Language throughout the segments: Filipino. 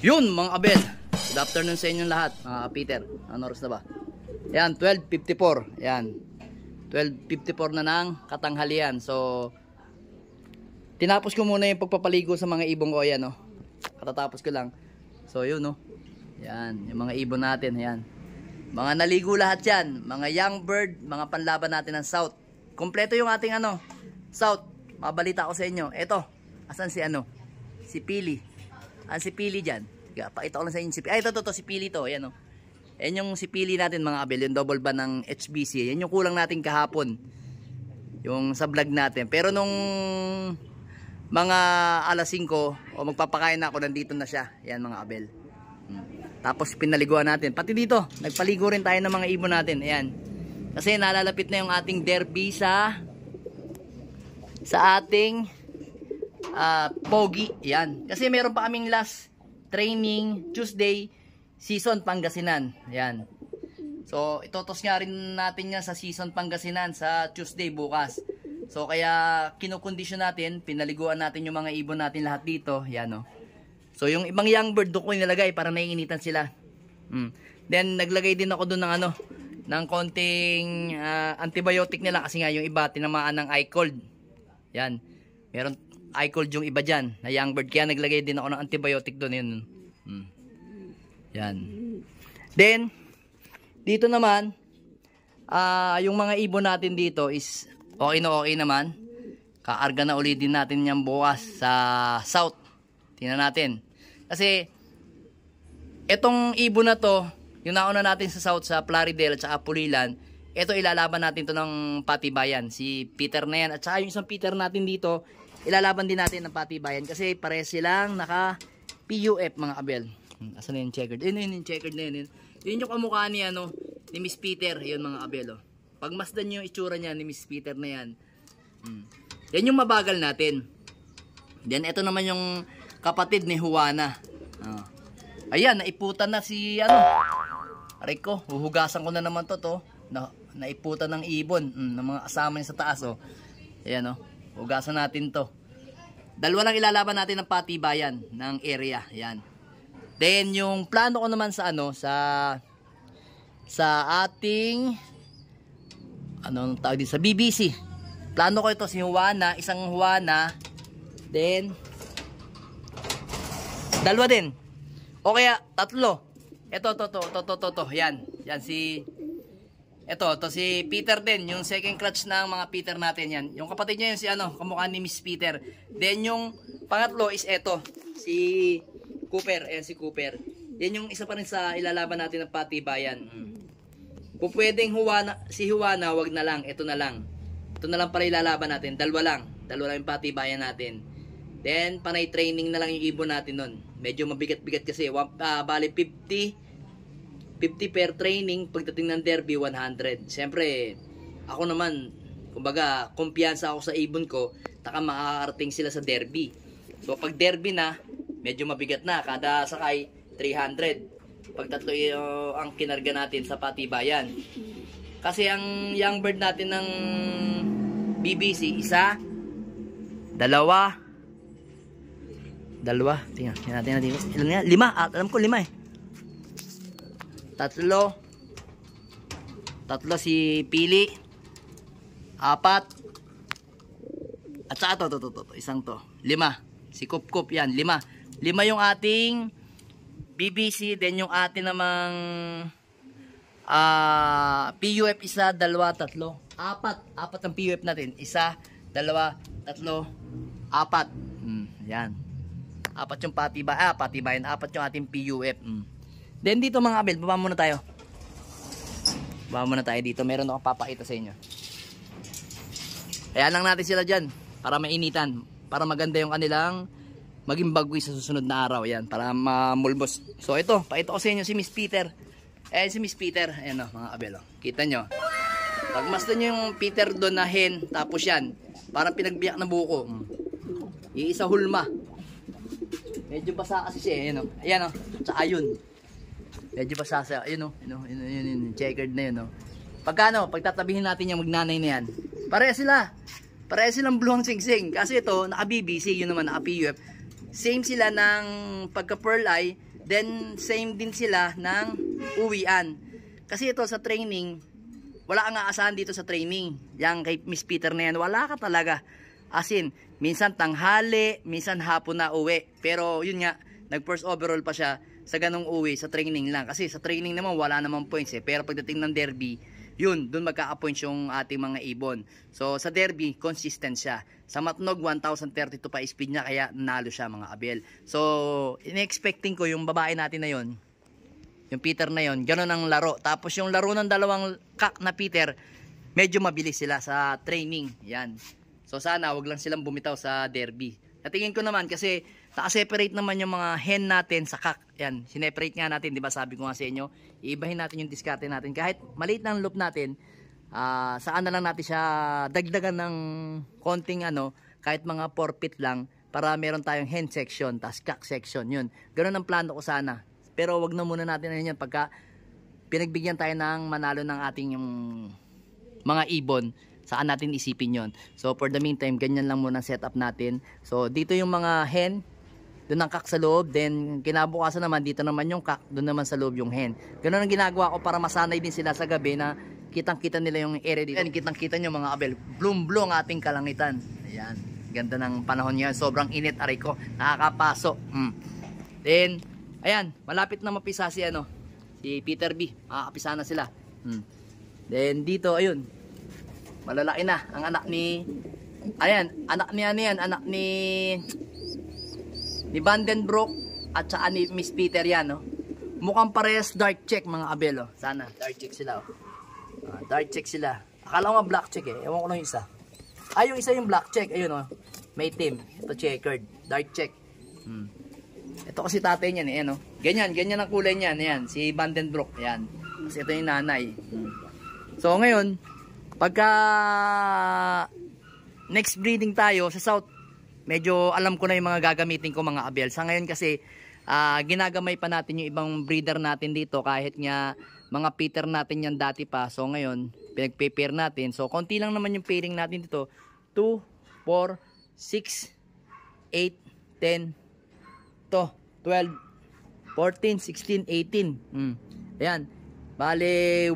Yun mga kabel, good afternoon sa inyong lahat mga Peter. Ano oras na ba? Yan, 12:54. Yan, 12:54 na ng katanghalian. So tinapos ko muna yung pagpapaligo sa mga ibong ko. Yan, no? Katatapos ko lang. So yun, no? Yan, yung mga ibon natin. Yan, mga naligo lahat yan. Mga young bird, mga panlaban natin ng South. Kompleto yung ating South. Mabalita ko sa inyo. Eto, asan si si Pili. Si Pili dyan. Pakita ko lang sa inyo si Pili. Ay, ito, si Pili to. Ayan, oh. Ayan yung si Pili natin mga kabel. Yung double ban ng HBC. Ayan yung kulang natin kahapon. Yung sa vlog natin. Pero nung mga alas 5 o magpapakain na ako, nandito na siya. Ayan mga kabel. Tapos pinaliguan natin. Pati dito, nagpaligo rin tayo ng mga ibon natin. Ayan. Kasi nalalapit na yung ating derby sa ating Pogi. Ayan. Kasi meron pa kaming last training Tuesday season Pangasinan. Ayan. So itotos nga rin natin yan sa season Pangasinan sa Tuesday bukas. So kaya kinukondisyon natin, pinaliguan natin yung mga ibon natin lahat dito. Ayan, oh. So yung ibang young bird doon ko nilagay para naiinitan sila. Then naglagay din ako doon ng ng konting antibiotic nila kasi nga yung iba tinamaan ng eye cold. Yan. Meron eye cold yung iba dyan na young bird. Kaya naglagay din ako ng antibiotic doon. Yun. Yan. Then, dito naman, yung mga ibon natin dito is okay na okay naman. Kaarga na ulit din natin yung bukas sa South. Tingnan natin. Kasi, etong ibon na to, yung nauna natin sa South, sa Plaridel at saka Pulilan, ito ilalaban natin to ng Patibayan. Si Peter na yan. At saka yung isang Peter natin dito, ilalaban din natin ng Patibayan. Kasi pares silang naka PUF mga kabel. Asan na yung checkered? Yun yung checkered na yun. Yun yung kamukha ni, ni Miss Peter. Yun mga kabel. Oh. Pag masdan yung itsura niya ni Miss Peter na yan. Yan yung mabagal natin. Then ito naman yung kapatid ni Juana. Ayan, naiputan na si aray ko, huhugasan ko na naman to. Naiputan ng ibon ng mga kasama niya sa taas. Oh. Ayan, oh. Hugasan natin to. Dalawa lang ilalaban natin ng Patibayan ng area. Ayan. Then yung plano ko naman sa sa ating tawag din sa BBC. Plano ko ito si Juana, isang Juana, then dalawa din. O kaya tatlo. Ito. Yan si si Peter din, yung second clutch ng mga Peter natin yan. Yung kapatid niya yun si kamukha ni Miss Peter. Then yung pangatlo is si Cooper. Ayan si Cooper. Yan yung isa pa rin sa ilalaban natin ng Patibayan. Kung pwedeng si Juana, wag na lang. Ito na lang. Ito na lang para ilalaban natin. Dalawa lang yung Patibayan natin. Then panay training na lang yung ibon natin nun. Medyo mabigat-bigat kasi. Bali 50 per training, pagdating ng derby 100. Siyempre, ako naman, kumbaga, kumpiyansa ako sa ibon ko, taka makakarating sila sa derby. So pag derby na, medyo mabigat na, kada sakay 300. Pag tatlo ang kinarga natin sa Patibayan. Kasi ang young bird natin ng BBC, isa, dalawa, tingnan natin. Ilan nga? 5. Alam ko 5 eh. Tatlo si Pili, 4, at saka to, isang to, 5, si Kup yan, 5 yung ating BBC. Then yung atin namang PUF, 1, 2, 3, 4 ang PUF natin, 1, 2, 3, 4. Yan, 4 yung Patibayan, 4 yung ating PUF. Then dito mga kabel, baba muna tayo dito. Meron akong papakita sa inyo. Kaya lang natin sila dyan para mainitan, para maganda yung kanilang maging bagoy sa susunod na araw. Yan, para mamulbos. So ito, pakita ko sa inyo si Miss Peter. Si Miss Peter, ayan o mga kabel. Kita nyo, pag masdan nyo yung Peter doon na hen, tapos yan, parang pinagbiyak na buko. Iisa hulma. Medyo basa kasi siya. Ayan o, tsaka yun. Medyo basa siya. Ayun, checkered na yun. Pagtatabihin natin yung magnanay na yan. Pareha silang bluhang singsing. Kasi ito, naka BBC, yun naman naka PUF. Same sila ng pagka pearl eye, Then same din sila ng uwian. Kasi ito sa training, wala kang aasahan dito sa training. Yang kay Miss Peter na yan, wala ka talaga. As in, minsan tanghali, minsan hapon na uwi. Pero yun nga, nag first overall pa siya sa ganong uwi, sa training lang. Kasi sa training naman, wala namang points eh. Pero pagdating ng derby, yun, dun magkaka-points yung ating mga ibon. So sa derby, consistent siya. Sa Matnog, 1,032 pa speed niya, kaya nalo siya mga abel. So, in-expecting ko yung babae natin na yun, yung Peter na yun, gano'n ang laro. Tapos yung laro ng dalawang kak na Peter, medyo mabilis sila sa training. Yan. So sana wag lang silang bumitaw sa derby. Natingin ko naman kasi naka-separate naman yung mga hen natin sa kak. Yan, sineparate nga natin, 'di ba? Sabi ko nga sa inyo, iibahin natin yung diskarte natin. Kahit maliit na ang loop natin, saan na lang natin siya dagdagan ng konting kahit mga 4 feet lang para meron tayong hen section, tas kak section. Yun. Ganoon ang plano ko sana. Pero wag na muna natin yan pagka pinagbigyan tayo ng manalo ng ating yung mga ibon. Saan natin isipin yon. So for the meantime, ganyan lang muna setup natin. So dito yung mga hen, doon ang kak sa loob. Then kinabukasan naman, dito naman yung kak, doon naman sa loob yung hen. Ganun ang ginagawa ko para masanay din sila sa gabi na kitang-kita nila yung area dito. And kitang-kita nyo mga abel, bloom-bloom ating kalangitan. Ayan, ganda ng panahon ngayon. Sobrang init, aray ko, nakakapaso. Then, ayan, malapit na mapisa si Peter B. Makakapisa na sila. Then dito, ayun, malalaki na ang anak ni, ayan, anak ni Vandenbroek at saka ni Miss Peter yan, no? Mukhang parehas dark check mga abel, oh. Sana dark check sila, oh. Dark check sila. Akala ko nga black check eh, ewan ko lang yung isa. Yung isa yung black check, ayun, oh. May team, ito checkered, dark check. Ito kasi tatay niyan eh, no? Ganyan ang kulay niyan, ayan, si Vandenbroek, ayan. Kasi ito yung nanay. So ngayon, pagka next breeding tayo sa South, medyo alam ko na yung mga gagamitin ko mga abel. Sa ngayon kasi ginagamay pa natin yung ibang breeder natin dito kahit nga mga Peter natin yan dati pa. So ngayon pinagpe-pair natin. So konti lang naman yung pairing natin dito. 2, 4, 6, 8, 10, 12, 14, 16, 18. Ayan. Bale 8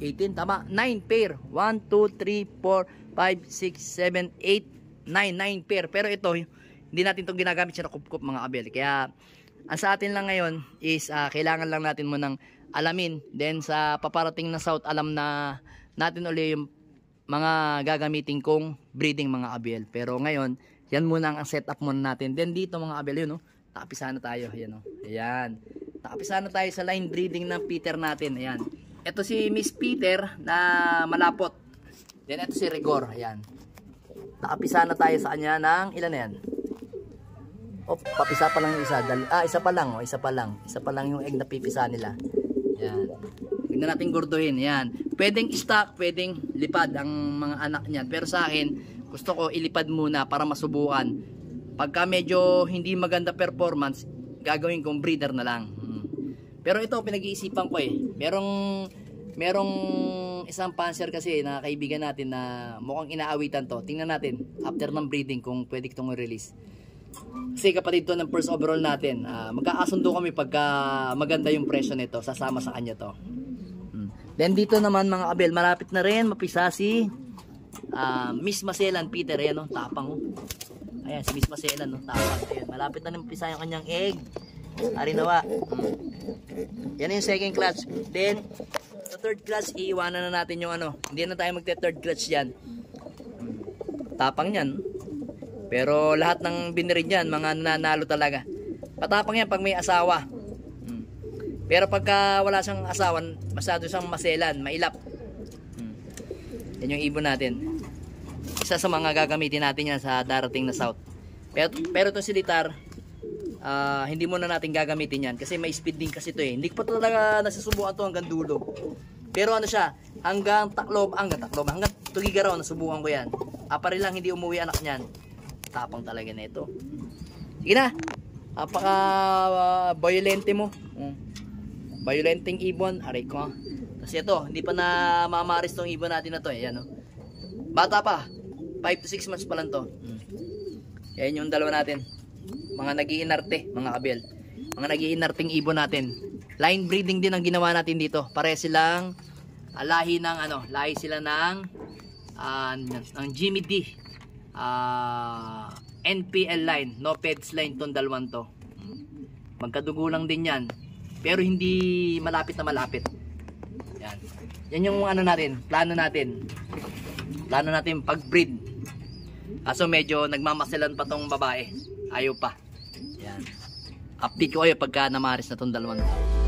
18, tama, 9 pair. 1, 2, 3, 4, 5, 6, 7, 8, 9 pair. Pero ito, hindi natin itong ginagamit siya na kup-kup mga abel. Kaya, ang sa atin lang ngayon is kailangan lang natin munang alamin. Then sa paparating na South, alam na natin ulit yung mga gagamitin kong breeding mga abel. Pero ngayon, yan muna ang setup muna natin. Then dito mga abel, yun, nakapisa na tayo. Ayan, ayan. Nakapisa na tayo sa line breeding ng Peter natin. Ayan. Ito si Miss Peter na malapot. Then ito si Rigor. Ayan. Nakapisa na tayo sa kanya ng ilan na yan? Papisa pa lang yung isa. Isa pa lang. Isa pa lang yung egg na pipisa nila. Ayan. Tignan natin gurduhin. Ayan. Pwedeng stock, pwedeng lipad ang mga anak niyan. Pero sa akin, gusto ko ilipad muna para masubukan. Pagka medyo hindi maganda performance, gagawin kong breeder na lang. Pero ito pinag-iisipan ko eh. Merong isang panser kasi na kaibigan natin na mukhang inaawitan to. Tingnan natin after ng breeding kung pwede itong i-release. Kasi kapatid to ng first overall natin. Magkakasundo kami pagka maganda yung presyo nito. Sasama sa kanya to. Then dito naman mga abel, malapit na rin mapisa si Miss Maselan Peter. Ayan, tapang. Ayan si Miss Maselan, tapang. Ayan, malapit na rin mapisa yung kanyang egg. Arinawa. Yan yung second clutch. Then sa third clutch, iiwanan na natin yung hindi na tayo magte-third clutch yan. Tapang yan. Pero lahat ng binirid yan, mga nanalo talaga. Patapang yan pag may asawa. Pero pagka wala siyang asawa, masyado siyang maselan, mailap. Yan yung ibon natin. Isa sa mga gagamitin natin yan sa darating na South. Pero ito si Litar, hindi muna natin gagamitin yan kasi may speed din kasi ito eh. Hindi ko pa talaga nasusubukan to hanggang dulo. Pero siya, hanggang Tugigaraw nasubukan ko yan. Apari lang hindi umuwi anak niyan. Tapang talaga na ito. Sige na. Apaka violente mo. Violenteng ibon, aray ko. Kasi ito, hindi pa na mamaris tong ibon natin na to. Ayan, bata pa. 5 to 6 months pa lang to. Yan yung dalawa natin. Mga nag-iinarte, mga abel. Mga nag-iinarting ibon natin. Line breeding din ang ginawa natin dito. Pare silang lahi ng lahi sila ng Jimmy D. NPL line, no pets line tong dalawang to. Magkadugo lang din yan. Pero hindi malapit na malapit. Yan. Yan yung natin, plano natin. Plano natin pag-breed. Kaso medyo nagmamasilan pa tong babae. Ayaw pa. Yan. Update ko kayo pagka namaris na tong dalawang to.